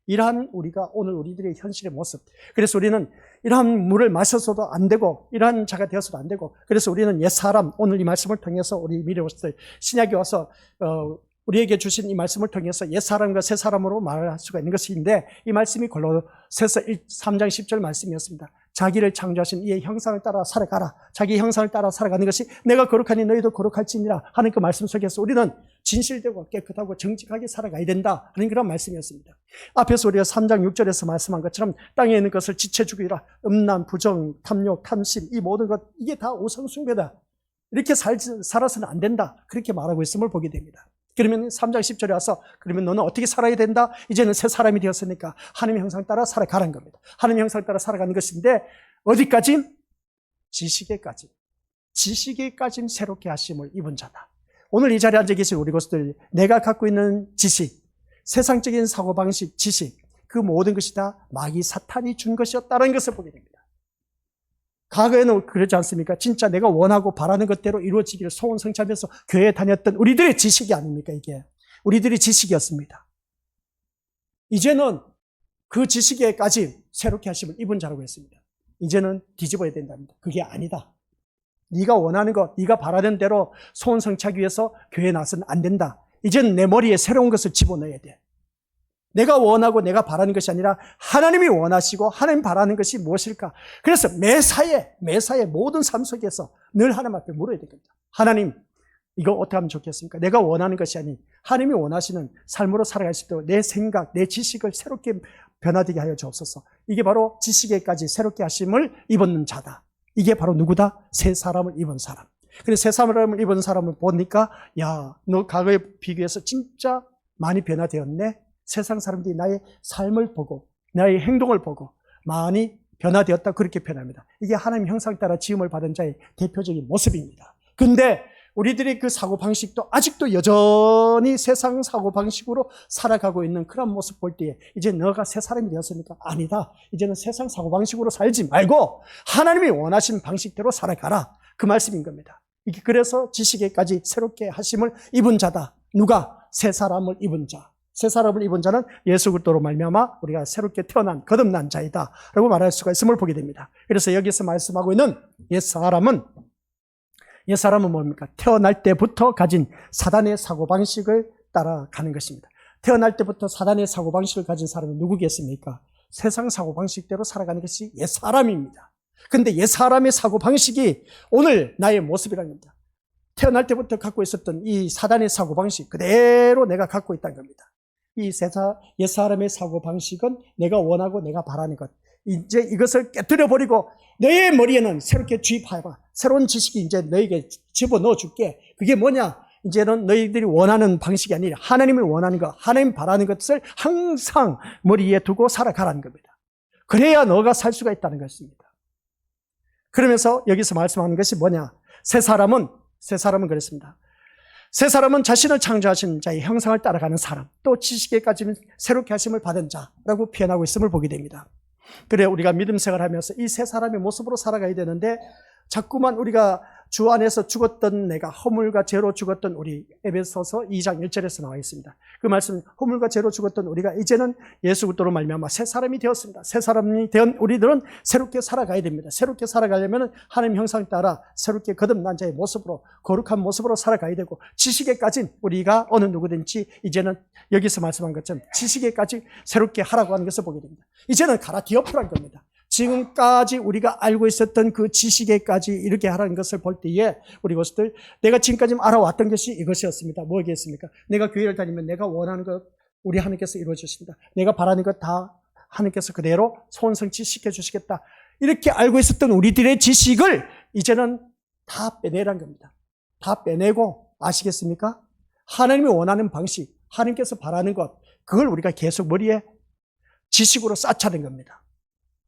이러한 우리가 오늘 우리들의 현실의 모습. 그래서 우리는 이러한 물을 마셔서도 안 되고 이러한 자가 되어서도 안 되고, 그래서 우리는 옛사람, 오늘 이 말씀을 통해서 우리 미래로서 신약에 와서 우리에게 주신 이 말씀을 통해서 옛사람과 새사람으로 말할 수가 있는 것인데, 이 말씀이 골로새서 3장 10절 말씀이었습니다. 자기를 창조하신 이의 형상을 따라 살아가라. 자기 형상을 따라 살아가는 것이 내가 거룩하니 너희도 거룩할지니라 하는 그 말씀 속에서 우리는 진실되고 깨끗하고 정직하게 살아가야 된다 하는 그런 말씀이었습니다. 앞에서 우리가 3장 6절에서 말씀한 것처럼 땅에 있는 것을 지체 죽이라. 음란, 부정, 탐욕, 탐심, 이 모든 것, 이게 다 우상숭배다. 이렇게 살아서는 안 된다. 그렇게 말하고 있음을 보게 됩니다. 그러면 3장 10절에 와서 그러면 너는 어떻게 살아야 된다? 이제는 새 사람이 되었으니까 하나님의 형상 따라 살아가라는 겁니다. 하나님의 형상 따라 살아가는 것인데 어디까지? 지식에까지. 지식에까지 새롭게 하심을 입은 자다. 오늘 이 자리에 앉아 계신 우리 것들, 내가 갖고 있는 지식, 세상적인 사고방식, 지식, 그 모든 것이 다 마귀 사탄이 준 것이었다는 것을 보게 됩니다. 과거에는 그러지 않습니까? 진짜 내가 원하고 바라는 것대로 이루어지기를 소원 성취하면서 교회에 다녔던 우리들의 지식이 아닙니까? 이게 우리들의 지식이었습니다. 이제는 그 지식에까지 새롭게 하심을 입은 자라고 했습니다. 이제는 뒤집어야 된답니다. 그게 아니다. 네가 원하는 것, 네가 바라는 대로 소원 성취하기 위해서 교회에 나서는 안 된다. 이제는 내 머리에 새로운 것을 집어넣어야 돼. 내가 원하고 내가 바라는 것이 아니라 하나님이 원하시고 하나님 바라는 것이 무엇일까? 그래서 매사에 모든 삶 속에서 늘 하나님 앞에 물어야 되겠다. 하나님, 이거 어떻게 하면 좋겠습니까? 내가 원하는 것이 아닌 하나님이 원하시는 삶으로 살아갈 수 있도록 내 생각, 내 지식을 새롭게 변화되게 하여 주옵소서. 이게 바로 지식에까지 새롭게 하심을 입은 자다. 이게 바로 누구다? 새 사람을 입은 사람. 그래서 새 사람을 입은 사람을 보니까 야, 너 과거에 비교해서 진짜 많이 변화되었네. 세상 사람들이 나의 삶을 보고 나의 행동을 보고 많이 변화되었다, 그렇게 표현합니다. 이게 하나님 형상 따라 지음을 받은 자의 대표적인 모습입니다. 근데 우리들의 그 사고방식도 아직도 여전히 세상 사고방식으로 살아가고 있는 그런 모습 볼 때에 이제 너가 새 사람이 되었으니까 아니다. 이제는 세상 사고방식으로 살지 말고 하나님이 원하신 방식대로 살아가라. 그 말씀인 겁니다. 이게 그래서 지식에까지 새롭게 하심을 입은 자다. 누가? 새 사람을 입은 자. 새 사람을 입은 자는 예수 그리스도로 말미암아 우리가 새롭게 태어난 거듭난 자이다 라고 말할 수가 있음을 보게 됩니다. 그래서 여기서 말씀하고 있는 옛사람은 뭡니까? 태어날 때부터 가진 사단의 사고방식을 따라가는 것입니다. 태어날 때부터 사단의 사고방식을 가진 사람은 누구겠습니까? 세상 사고방식대로 살아가는 것이 옛사람입니다. 그런데 옛사람의 사고방식이 오늘 나의 모습이라는 겁니다. 태어날 때부터 갖고 있었던 이 사단의 사고방식 그대로 내가 갖고 있다는 겁니다. 이 옛사람의 사고방식은 내가 원하고 내가 바라는 것, 이제 이것을 깨뜨려버리고 너의 머리에는 새롭게 주입하여봐. 새로운 지식이 이제 너에게 집어넣어 줄게. 그게 뭐냐? 이제는 너희들이 원하는 방식이 아니라 하나님이 원하는 것, 하나님 바라는 것을 항상 머리에 두고 살아가라는 겁니다. 그래야 너가 살 수가 있다는 것입니다. 그러면서 여기서 말씀하는 것이 뭐냐? 새 사람은 그렇습니다. 새 사람은 자신을 창조하신 자의 형상을 따라가는 사람, 또 지식에까지 새롭게 하심을 받은 자라고 표현하고 있음을 보게 됩니다. 그래 우리가 믿음 생활하면서 이 새 사람의 모습으로 살아가야 되는데 자꾸만 우리가 주 안에서 죽었던 내가 허물과 죄로 죽었던 우리, 에베소서 2장 1절에서 나와 있습니다. 그 말씀, 허물과 죄로 죽었던 우리가 이제는 예수 그리스도로 말미암아 새 사람이 되었습니다. 새 사람이 된 우리들은 새롭게 살아가야 됩니다. 새롭게 살아가려면 하나님 형상 따라 새롭게 거듭난 자의 모습으로, 거룩한 모습으로 살아가야 되고, 지식에까지 우리가 어느 누구든지 이제는 여기서 말씀한 것처럼 지식에까지 새롭게 하라고 하는 것을 보게 됩니다. 이제는 가라디오프란 겁니다. 지금까지 우리가 알고 있었던 그 지식에까지 이렇게 하라는 것을 볼 때에 우리 것들, 내가 지금까지 알아왔던 것이 이것이었습니다. 뭐겠습니까? 내가 교회를 다니면 내가 원하는 것 우리 하나님께서 이루어 주신다. 내가 바라는 것 다 하나님께서 그대로 소원 성취 시켜주시겠다. 이렇게 알고 있었던 우리들의 지식을 이제는 다 빼내란 겁니다. 다 빼내고, 아시겠습니까? 하나님이 원하는 방식, 하나님께서 바라는 것, 그걸 우리가 계속 머리에 지식으로 쌓자는 겁니다.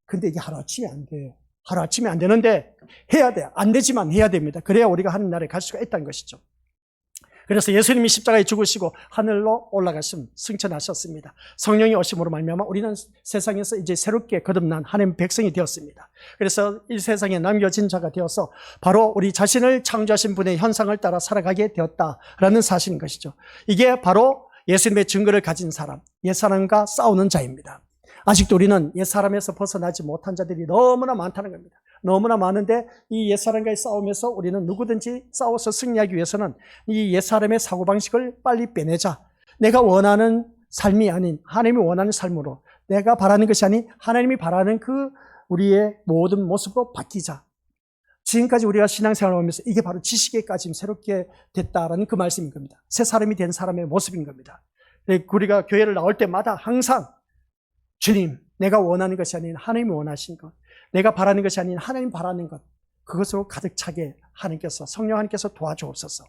근데 이게 하루아침에 안 돼요. 하루아침에 안 되는데 해야 돼요. 안 되지만 해야 됩니다. 그래야 우리가 하는 날에 갈 수가 있다는 것이죠. 그래서 예수님이 십자가에 죽으시고 하늘로 올라가심, 승천하셨습니다. 성령이 오심으로 말미암아 우리는 세상에서 이제 새롭게 거듭난 하나님 백성이 되었습니다. 그래서 이 세상에 남겨진 자가 되어서 바로 우리 자신을 창조하신 분의 현상을 따라 살아가게 되었다라는 사실인 것이죠. 이게 바로 예수님의 증거를 가진 사람, 옛사람과 싸우는 자입니다. 아직도 우리는 옛사람에서 벗어나지 못한 자들이 너무나 많다는 겁니다. 너무나 많은데 이 옛사람과의 싸움에서 우리는 누구든지 싸워서 승리하기 위해서는 이 옛사람의 사고방식을 빨리 빼내자. 내가 원하는 삶이 아닌 하나님이 원하는 삶으로, 내가 바라는 것이 아닌 하나님이 바라는 그 우리의 모든 모습으로 바뀌자. 지금까지 우리가 신앙생활을 하면서 이게 바로 지식에까지 새롭게 됐다라는 그 말씀인 겁니다. 새 사람이 된 사람의 모습인 겁니다. 우리가 교회를 나올 때마다 항상 주님, 내가 원하는 것이 아닌 하나님이 원하신 것, 내가 바라는 것이 아닌 하나님 바라는 것, 그것으로 가득 차게 하나님께서, 성령 하나님께서 도와주옵소서.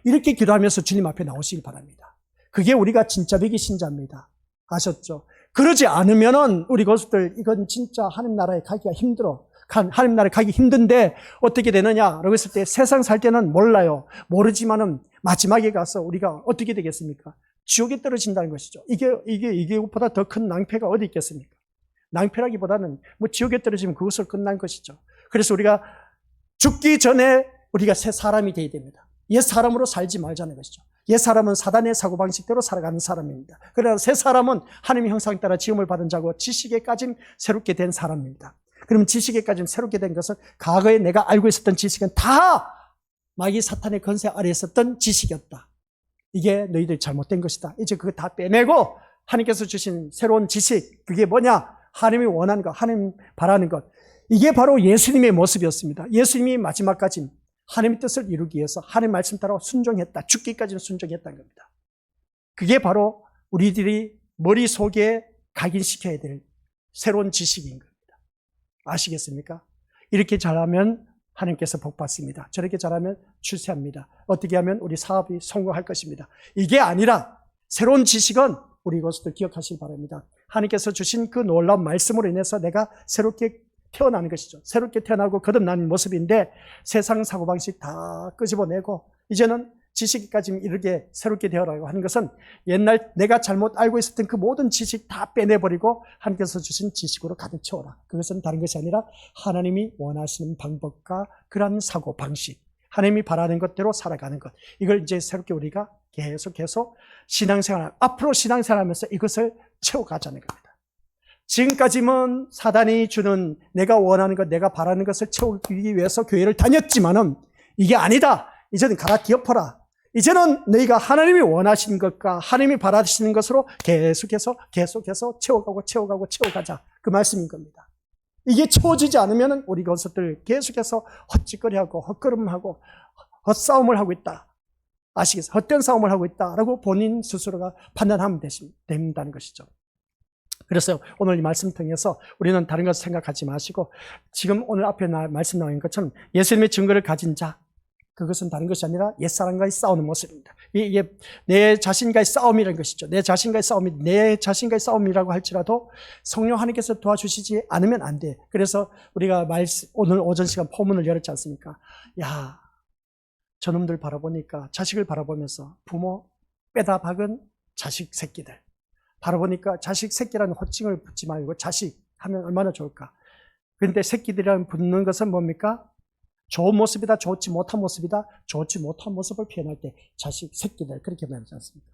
이렇게 기도하면서 주님 앞에 나오시길 바랍니다. 그게 우리가 진짜 배기 신자입니다. 아셨죠? 그러지 않으면은 우리 것들 이건 진짜 하나님 나라에 가기가 힘들어. 하나님 나라에 가기 힘든데 어떻게 되느냐라고 했을 때 세상 살 때는 몰라요. 모르지만은 마지막에 가서 우리가 어떻게 되겠습니까? 지옥에 떨어진다는 것이죠. 이게보다 더 큰 낭패가 어디 있겠습니까? 낭패라기보다는 뭐 지옥에 떨어지면 그것을 끝난 것이죠. 그래서 우리가 죽기 전에 우리가 새 사람이 되어야 됩니다. 옛 사람으로 살지 말자는 것이죠. 옛 사람은 사단의 사고방식대로 살아가는 사람입니다. 그러나 새 사람은 하나님의 형상 따라 지음을 받은 자고 지식에까지 새롭게 된 사람입니다. 그럼 지식에까지 새롭게 된 것은 과거에 내가 알고 있었던 지식은 다 마귀 사탄의 권세 아래에 있었던 지식이었다. 이게 너희들 잘못된 것이다. 이제 그거 다 빼내고 하나님께서 주신 새로운 지식, 그게 뭐냐? 하나님이 원하는 것, 하나님 바라는 것. 이게 바로 예수님의 모습이었습니다. 예수님이 마지막까지 하나님의 뜻을 이루기 위해서 하나님 말씀 따라 순종했다. 죽기까지는 순종했다는 겁니다. 그게 바로 우리들이 머릿속에 각인시켜야 될 새로운 지식인 겁니다. 아시겠습니까? 이렇게 잘하면 하나님께서 복받습니다. 저렇게 잘하면 출세합니다. 어떻게 하면 우리 사업이 성공할 것입니다. 이게 아니라 새로운 지식은 우리 이것도 기억하시기 바랍니다. 하나님께서 주신 그 놀라운 말씀으로 인해서 내가 새롭게 태어나는 것이죠. 새롭게 태어나고 거듭나는 모습인데 세상 사고방식 다 끄집어내고 이제는 지식까지 이르게 새롭게 되어라고 하는 것은 옛날 내가 잘못 알고 있었던 그 모든 지식 다 빼내버리고 하나님께서 주신 지식으로 가득 채워라. 그것은 다른 것이 아니라 하나님이 원하시는 방법과 그러한 사고방식, 하나님이 바라는 것대로 살아가는 것, 이걸 이제 새롭게 우리가 계속 신앙생활, 앞으로 신앙생활하면서 이것을 채워가자는 겁니다. 지금까지는 사단이 주는 내가 원하는 것, 내가 바라는 것을 채우기 위해서 교회를 다녔지만은 이게 아니다. 이제는 갈아 뒤엎어라. 이제는 너희가 하나님이 원하시는 것과 하나님이 바라시는 것으로 계속해서 채워가자. 그 말씀인 겁니다. 이게 채워지지 않으면 우리 것들 계속해서 헛짓거리하고 헛걸음하고 헛싸움을 하고 있다. 아시겠어요? 헛된 싸움을 하고 있다라고 본인 스스로가 판단하면 된다는 것이죠. 그래서 오늘 이 말씀 통해서 우리는 다른 것을 생각하지 마시고 지금 오늘 앞에 말씀 나온 것처럼 예수님의 증거를 가진 자, 그것은 다른 것이 아니라 옛사람과의 싸우는 모습입니다. 이게 내 자신과의 싸움이라는 것이죠. 내 자신과의 싸움이라고 할지라도 성령 하나님께서 도와주시지 않으면 안 돼. 그래서 우리가 오늘 오전 시간 포문을 열었지 않습니까? 야, 저놈들 바라보니까 자식을 바라보면서 부모 빼다 박은 자식 새끼들 바라보니까 자식 새끼라는 호칭을 붙지 말고 자식 하면 얼마나 좋을까. 그런데 새끼들이라는 붙는 것은 뭡니까? 좋은 모습이다, 좋지 못한 모습이다, 좋지 못한 모습을 표현할 때 자식, 새끼들 그렇게 말하지 않습니까?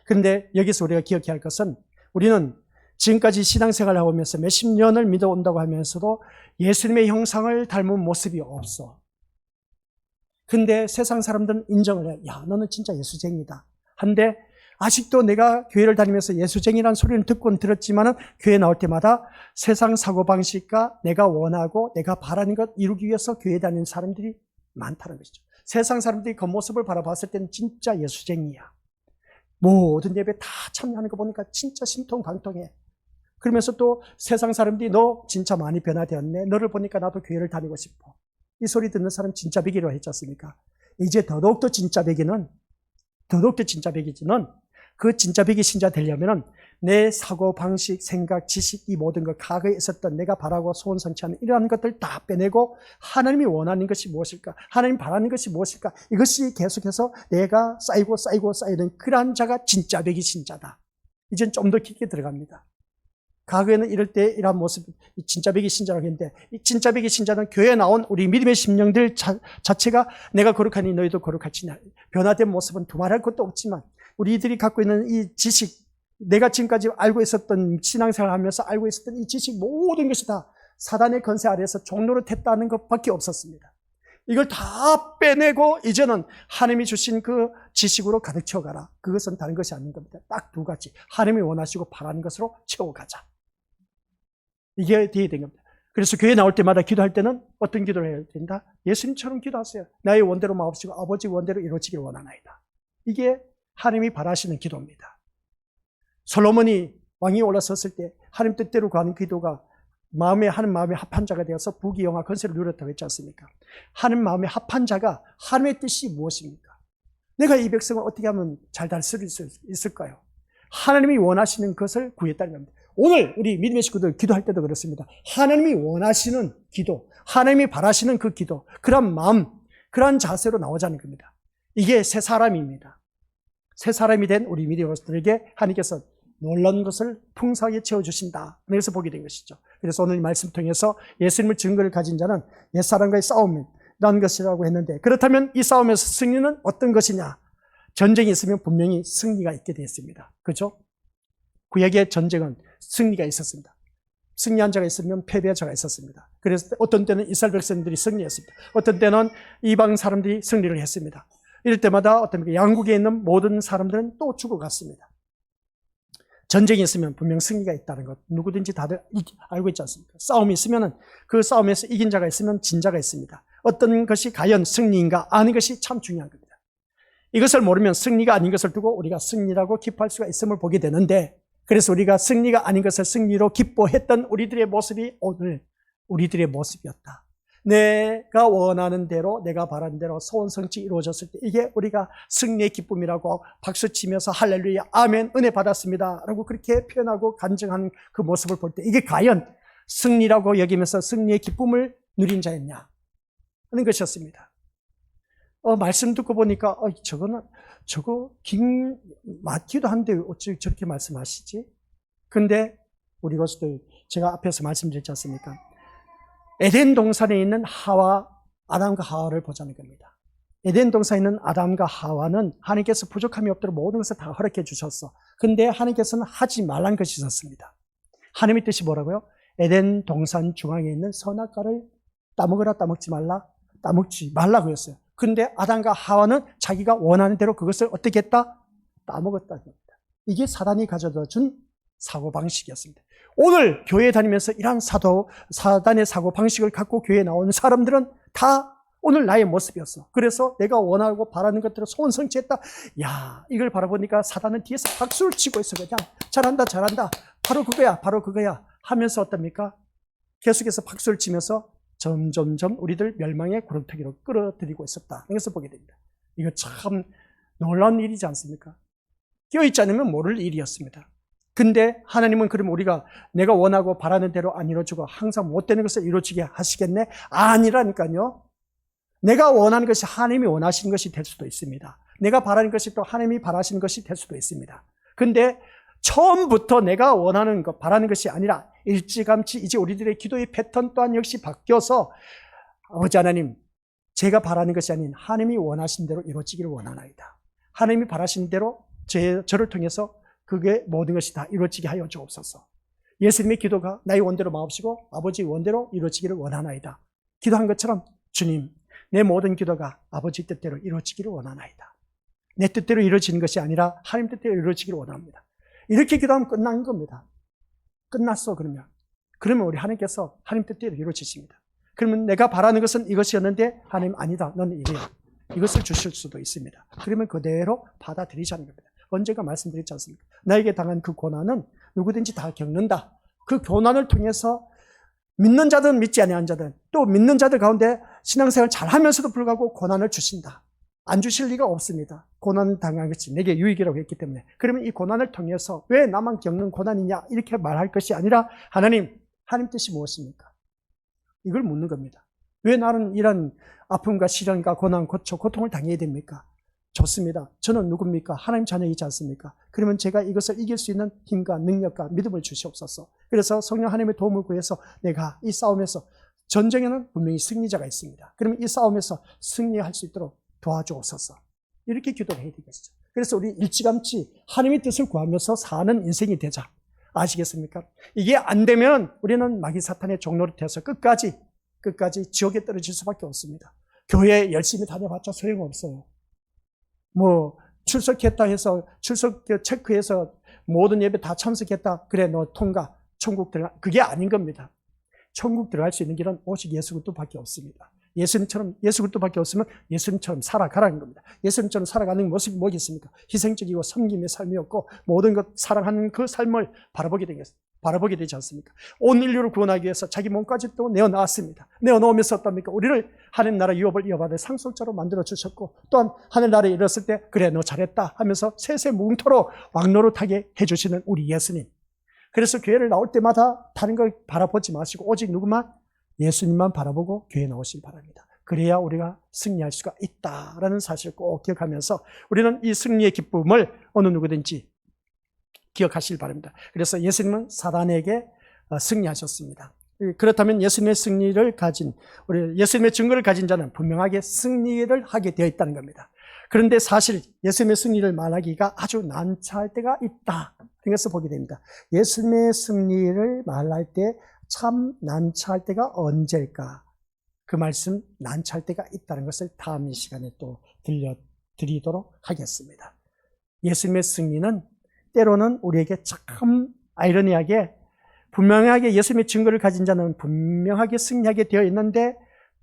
그런데 여기서 우리가 기억해야 할 것은 우리는 지금까지 신앙생활을 하면서 몇십 년을 믿어온다고 하면서도 예수님의 형상을 닮은 모습이 없어. 근데 세상 사람들은 인정을 해. 야, 너는 진짜 예수쟁이다. 한데 아직도 내가 교회를 다니면서 예수쟁이라는 소리는 듣고는 들었지만은 교회 나올 때마다 세상 사고방식과 내가 원하고 내가 바라는 것 이루기 위해서 교회 다니는 사람들이 많다는 것이죠. 세상 사람들이 겉모습을 바라봤을 때는 진짜 예수쟁이야. 모든 예배 다 참여하는 거 보니까 진짜 신통방통해. 그러면서 또 세상 사람들이 너 진짜 많이 변화되었네. 너를 보니까 나도 교회를 다니고 싶어. 이 소리 듣는 사람 진짜 배기로 했지 않습니까? 이제 더더욱더 진짜 배기지는 그 진짜 배기 신자 되려면은 내 사고 방식, 생각, 지식 이 모든 것 과거에 있었던 내가 바라고 소원 성취하는 이러한 것들 다 빼내고 하나님이 원하는 것이 무엇일까? 하나님 바라는 것이 무엇일까? 이것이 계속해서 내가 쌓이는 그러한 자가 진짜 배기 신자다. 이젠 좀 더 깊게 들어갑니다. 과거에는 이럴 때 이러한 모습, 진짜 배기 신자라고 했는데 이 진짜 배기 신자는 교회에 나온 우리 믿음의 심령들 자체가 내가 거룩하니 너희도 거룩할지냐. 변화된 모습은 두말할 것도 없지만 우리들이 갖고 있는 이 지식, 내가 지금까지 알고 있었던 신앙생활을 하면서 알고 있었던 이 지식 모든 것이 다 사단의 권세 아래에서 종로를 텄다는 것밖에 없었습니다. 이걸 다 빼내고 이제는 하나님이 주신 그 지식으로 가득 채워가라. 그것은 다른 것이 아닌 겁니다. 딱 두 가지. 하나님이 원하시고 바라는 것으로 채워가자. 이게 되어야 된 겁니다. 그래서 교회 나올 때마다 기도할 때는 어떤 기도를 해야 된다? 예수님처럼 기도하세요. 나의 원대로 마옵시고 아버지 원대로 이루어지길 원하나이다. 이게 하나님이 바라시는 기도입니다. 솔로몬이 왕이 올라섰을 때 하나님 뜻대로 가는 기도가 하나님 마음에 합한 자가 되어서 부귀영화 권세를 누렸다고 했지 않습니까? 하나님 마음에 합한 자가 하나님의 뜻이 무엇입니까? 내가 이 백성을 어떻게 하면 잘 다스릴 수 있을까요? 하나님이 원하시는 것을 구했다는 겁니다. 오늘 우리 믿음의 식구들 기도할 때도 그렇습니다. 하나님이 원하시는 기도, 하나님이 바라시는 그 기도, 그런 마음, 그런 자세로 나오자는 겁니다. 이게 새 사람입니다. 새 사람이 된 우리 믿음의 식구들에게 하나님께서 놀라운 것을 풍성하게 채워주신다. 그래서 보게 된 것이죠. 그래서 오늘 이 말씀 통해서 예수님의 증거를 가진 자는 옛사람과의 싸움이라는 것이라고 했는데, 그렇다면 이 싸움에서 승리는 어떤 것이냐? 전쟁이 있으면 분명히 승리가 있게 되었습니다. 그렇죠? 구약의 전쟁은 승리가 있었습니다. 승리한 자가 있으면 패배한 자가 있었습니다. 그래서 어떤 때는 이스라엘 백성들이 승리했습니다. 어떤 때는 이방 사람들이 승리를 했습니다. 이럴 때마다 어떤 양국에 있는 모든 사람들은 또 죽어갔습니다. 전쟁이 있으면 분명 승리가 있다는 것 누구든지 다들 알고 있지 않습니까? 싸움이 있으면 그 싸움에서 이긴 자가 있으면 진 자가 있습니다. 어떤 것이 과연 승리인가 아는 것이 참 중요한 겁니다. 이것을 모르면 승리가 아닌 것을 두고 우리가 승리라고 기뻐할 수가 있음을 보게 되는데, 그래서 우리가 승리가 아닌 것을 승리로 기뻐했던 우리들의 모습이 오늘 우리들의 모습이었다. 내가 원하는 대로, 내가 바라는 대로 소원 성취 이루어졌을 때 이게 우리가 승리의 기쁨이라고 박수치면서 할렐루야 아멘 은혜 받았습니다 라고 그렇게 표현하고 간증하는 그 모습을 볼 때 이게 과연 승리라고 여기면서 승리의 기쁨을 누린 자였냐 하는 것이었습니다. 말씀 듣고 보니까 저거 긴 맞기도 한데 어찌 저렇게 말씀하시지? 근데 우리 것도 제가 앞에서 말씀드렸지 않습니까? 에덴 동산에 있는 아담과 하와를 보자는 겁니다. 에덴 동산에 있는 아담과 하와는 하나님께서 부족함이 없도록 모든 것을 다 허락해 주셨어. 근데 하나님께서는 하지 말란 것이 있었습니다. 하나님의 뜻이 뭐라고요? 에덴 동산 중앙에 있는 선악과를 따먹으라 따먹지 말라고 했어요. 근데 아담과 하와는 자기가 원하는 대로 그것을 어떻게 했다? 따먹었다는 겁니다. 이게 사단이 가져다 준 사고방식이었습니다. 오늘 교회에 다니면서 이러한 사단의 사고방식을 갖고 교회에 나오는 사람들은 다 오늘 나의 모습이었어. 그래서 내가 원하고 바라는 것들을 소원 성취했다. 야, 이걸 바라보니까 사단은 뒤에서 박수를 치고 있어. 그냥 잘한다. 바로 그거야 하면서 어떻습니까? 계속해서 박수를 치면서 점점점 우리들 멸망의 구름터기로 끌어들이고 있었다. 이것을 보게 됩니다. 이거 참 놀라운 일이지 않습니까? 끼어있지 않으면 모를 일이었습니다. 근데 하나님은 그럼 우리가 내가 원하고 바라는 대로 안 이루어지고 항상 못되는 것을 이루어지게 하시겠네? 아니라니까요. 내가 원하는 것이 하나님이 원하시는 것이 될 수도 있습니다. 내가 바라는 것이 또 하나님이 바라시는 것이 될 수도 있습니다. 근데 처음부터 내가 원하는 것, 바라는 것이 아니라 일찌감치 이제 우리들의 기도의 패턴 또한 역시 바뀌어서 아버지 하나님, 제가 바라는 것이 아닌 하나님이 원하신 대로 이루어지기를 원하나이다. 하나님이 바라시는 대로 저를 통해서 그게 모든 것이 다 이루어지게 하여 주옵소서. 예수님의 기도가 나의 원대로 마옵시고 아버지의 원대로 이루어지기를 원하나이다. 기도한 것처럼 주님, 내 모든 기도가 아버지 뜻대로 이루어지기를 원하나이다. 내 뜻대로 이루어지는 것이 아니라 하나님 뜻대로 이루어지기를 원합니다. 이렇게 기도하면 끝난 겁니다. 끝났어 그러면 우리 하나님께서 하나님 뜻대로 이루어지십니다. 그러면 내가 바라는 것은 이것이었는데 하나님 아니다, 너는 이래야, 이것을 주실 수도 있습니다. 그러면 그대로 받아들이자는 겁니다. 언제가 말씀드렸지 않습니까? 나에게 당한 그 고난은 누구든지 다 겪는다. 그 고난을 통해서 믿는 자든 믿지 아니한 자든 또 믿는 자들 가운데 신앙생활 잘하면서도 불구하고 고난을 주신다. 안 주실 리가 없습니다. 고난 당한 것이 내게 유익이라고 했기 때문에. 그러면 이 고난을 통해서 왜 나만 겪는 고난이냐 이렇게 말할 것이 아니라 하나님 뜻이 무엇입니까? 이걸 묻는 겁니다. 왜 나는 이런 아픔과 시련과 고난, 고통을 당해야 됩니까? 좋습니다. 저는 누굽니까? 하나님 자녀이지 않습니까? 그러면 제가 이것을 이길 수 있는 힘과 능력과 믿음을 주시옵소서. 그래서 성령 하나님의 도움을 구해서 내가 이 싸움에서, 전쟁에는 분명히 승리자가 있습니다. 그러면 이 싸움에서 승리할 수 있도록 도와주옵소서. 이렇게 기도를 해야 되겠죠. 그래서 우리 일찌감치 하나님의 뜻을 구하면서 사는 인생이 되자. 아시겠습니까? 이게 안 되면 우리는 마귀 사탄의 종노릇해서 끝까지 지옥에 떨어질 수밖에 없습니다. 교회 열심히 다녀봤자 소용없어요. 출석했다 해서, 출석 체크해서 모든 예배 다 참석했다. 그래, 너 통과. 천국 들어가. 그게 아닌 겁니다. 천국 들어갈 수 있는 길은 오직 예수 그리스도밖에 없습니다. 예수 그리스도밖에 없으면 예수님처럼 살아가라는 겁니다. 예수님처럼 살아가는 모습이 뭐겠습니까? 희생적이고 섬김의 삶이었고 모든 것 사랑하는 그 삶을 바라보게 되지 않습니까? 온 인류를 구원하기 위해서 자기 몸까지 또 내어놓았습니다. 내어놓으면서 어떻습니까? 우리를 하늘 나라 유업을 이어받을 상속자로 만들어 주셨고, 또한 하늘 나라에 이르렀을 때 그래 너 잘했다 하면서 세세 뭉토로 왕노릇하게 해주시는 우리 예수님. 그래서 교회를 나올 때마다 다른 걸 바라보지 마시고 오직 누구만? 예수님만 바라보고 교회에 나오시기 바랍니다. 그래야 우리가 승리할 수가 있다라는 사실을 꼭 기억하면서 우리는 이 승리의 기쁨을 어느 누구든지 기억하시길 바랍니다. 그래서 예수님은 사단에게 승리하셨습니다. 그렇다면 예수님의 승리를 가진, 우리 예수님의 증거를 가진 자는 분명하게 승리를 하게 되어 있다는 겁니다. 그런데 사실 예수님의 승리를 말하기가 아주 난처할 때가 있다. 이런 것을 보게 됩니다. 예수님의 승리를 말할 때 참 난처할 때가 언제일까? 그 말씀 난처할 때가 있다는 것을 다음 이 시간에 또 들려드리도록 하겠습니다. 예수님의 승리는 때로는 우리에게 참 아이러니하게 분명하게 예수님의 증거를 가진 자는 분명하게 승리하게 되어 있는데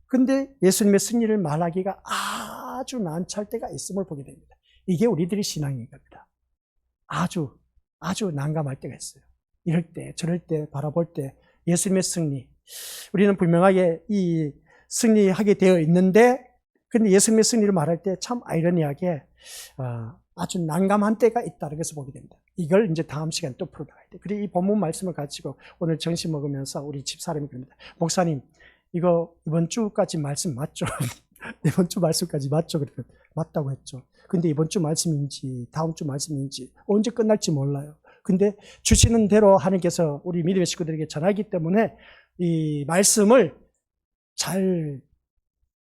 근데 예수님의 승리를 말하기가 아주 난처할 때가 있음을 보게 됩니다. 이게 우리들의 신앙인 겁니다. 아주 난감할 때가 있어요. 이럴 때 저럴 때 바라볼 때 예수님의 승리 우리는 분명하게 이 승리하게 되어 있는데 근데 예수님의 승리를 말할 때 참 아이러니하게 아주 난감한 때가 있다는 것을 보게 됩니다. 이걸 이제 다음 시간에 또 풀어나가야 돼요. 그리고 이 본문 말씀을 가지고 오늘 점심 먹으면서 우리 집사람이 그럽니다. 목사님, 이거 이번 주까지 말씀 맞죠? 이번 주 말씀까지 맞죠? 그랬더니 맞다고 했죠. 근데 이번 주 말씀인지 다음 주 말씀인지 언제 끝날지 몰라요. 근데 주시는 대로 하나님께서 우리 믿음의 식구들에게 전하기 때문에 이 말씀을 잘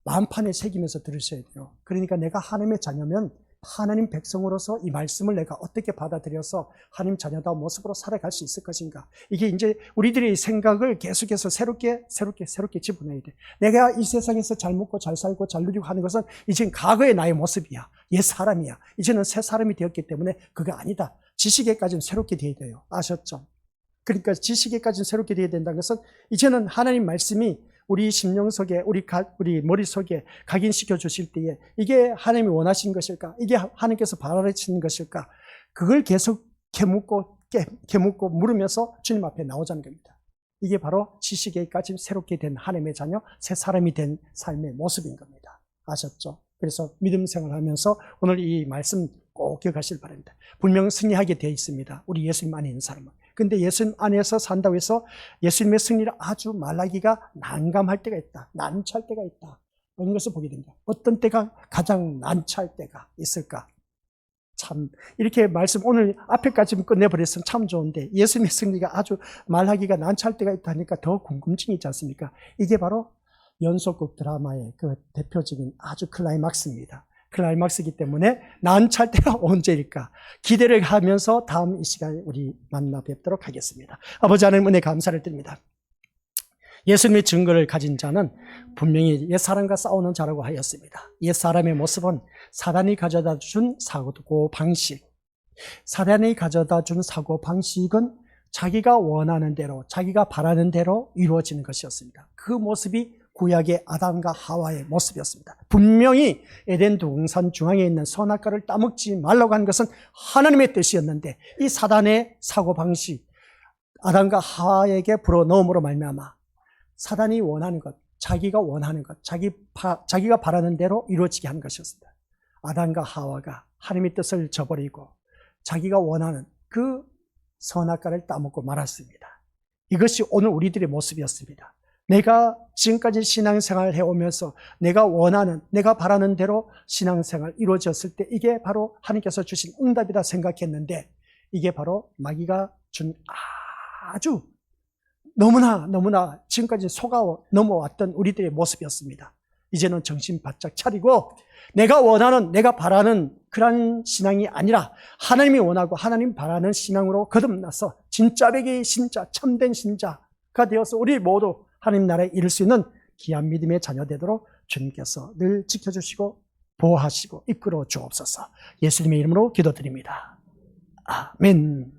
마음판에 새기면서 들으셔야 돼요. 그러니까 내가 하나님의 자녀면 하나님 백성으로서 이 말씀을 내가 어떻게 받아들여서 하나님 자녀다운 모습으로 살아갈 수 있을 것인가. 이게 이제 우리들의 생각을 계속해서 새롭게 집어넣어야 돼. 내가 이 세상에서 잘 먹고 잘 살고 잘 누리고 하는 것은 이제는 과거의 나의 모습이야. 옛 사람이야. 이제는 새 사람이 되었기 때문에 그거 아니다. 지식에까지는 새롭게 되어야 돼요. 아셨죠? 그러니까 지식에까지는 새롭게 되어야 된다는 것은 이제는 하나님 말씀이 우리 심령 속에, 우리 머릿속에 각인시켜 주실 때에 이게 하나님이 원하신 것일까? 이게 하나님께서 바라시는 것일까? 그걸 계속 캐묻고 물으면서 주님 앞에 나오자는 겁니다. 이게 바로 지식에까지 새롭게 된 하나님의 자녀, 새 사람이 된 삶의 모습인 겁니다. 아셨죠? 그래서 믿음 생활하면서 오늘 이 말씀 꼭 기억하시길 바랍니다. 분명 승리하게 되어 있습니다. 우리 예수님 안에 있는 사람은. 근데 예수님 안에서 산다고 해서 예수님의 승리를 아주 말하기가 난감할 때가 있다. 난처할 때가 있다. 이런 것을 보게 됩니다. 어떤 때가 가장 난처할 때가 있을까? 참 이렇게 말씀 오늘 앞에까지 끝내버렸으면 참 좋은데 예수님의 승리가 아주 말하기가 난처할 때가 있다니까 더 궁금증이 있지 않습니까? 이게 바로 연속극 드라마의 그 대표적인 아주 클라이막스입니다. 클라이막스이기 때문에 난처할 때가 언제일까? 기대를 하면서 다음 이 시간에 우리 만나 뵙도록 하겠습니다. 아버지 하나님 은혜 감사를 드립니다. 예수님의 증거를 가진 자는 분명히 옛사람과 싸우는 자라고 하였습니다. 옛사람의 모습은 사단이 가져다 준 사고방식. 사단이 가져다 준 사고방식은 자기가 원하는 대로, 자기가 바라는 대로 이루어지는 것이었습니다. 그 모습이 구약의 아담과 하와의 모습이었습니다. 분명히 에덴 동산 중앙에 있는 선악과를 따먹지 말라고 한 것은 하나님의 뜻이었는데 이 사단의 사고방식, 아담과 하와에게 불어넣음으로 말미암아 사단이 원하는 것, 자기가 원하는 것, 자기가 바라는 대로 이루어지게 한 것이었습니다. 아담과 하와가 하나님의 뜻을 저버리고 자기가 원하는 그 선악과를 따먹고 말았습니다. 이것이 오늘 우리들의 모습이었습니다. 내가 지금까지 신앙생활을 해오면서 내가 원하는, 내가 바라는 대로 신앙생활 이루어졌을 때 이게 바로 하나님께서 주신 응답이다 생각했는데 이게 바로 마귀가 준 아주 너무나 지금까지 속아 넘어왔던 우리들의 모습이었습니다. 이제는 정신 바짝 차리고 내가 원하는, 내가 바라는 그런 신앙이 아니라 하나님이 원하고 하나님 바라는 신앙으로 거듭나서 진짜 백의 신자, 참된 신자가 되어서 우리 모두 하나님 나라에 이룰 수 있는 귀한 믿음의 자녀 되도록 주님께서 늘 지켜주시고 보호하시고 이끌어 주옵소서. 예수님의 이름으로 기도드립니다. 아멘.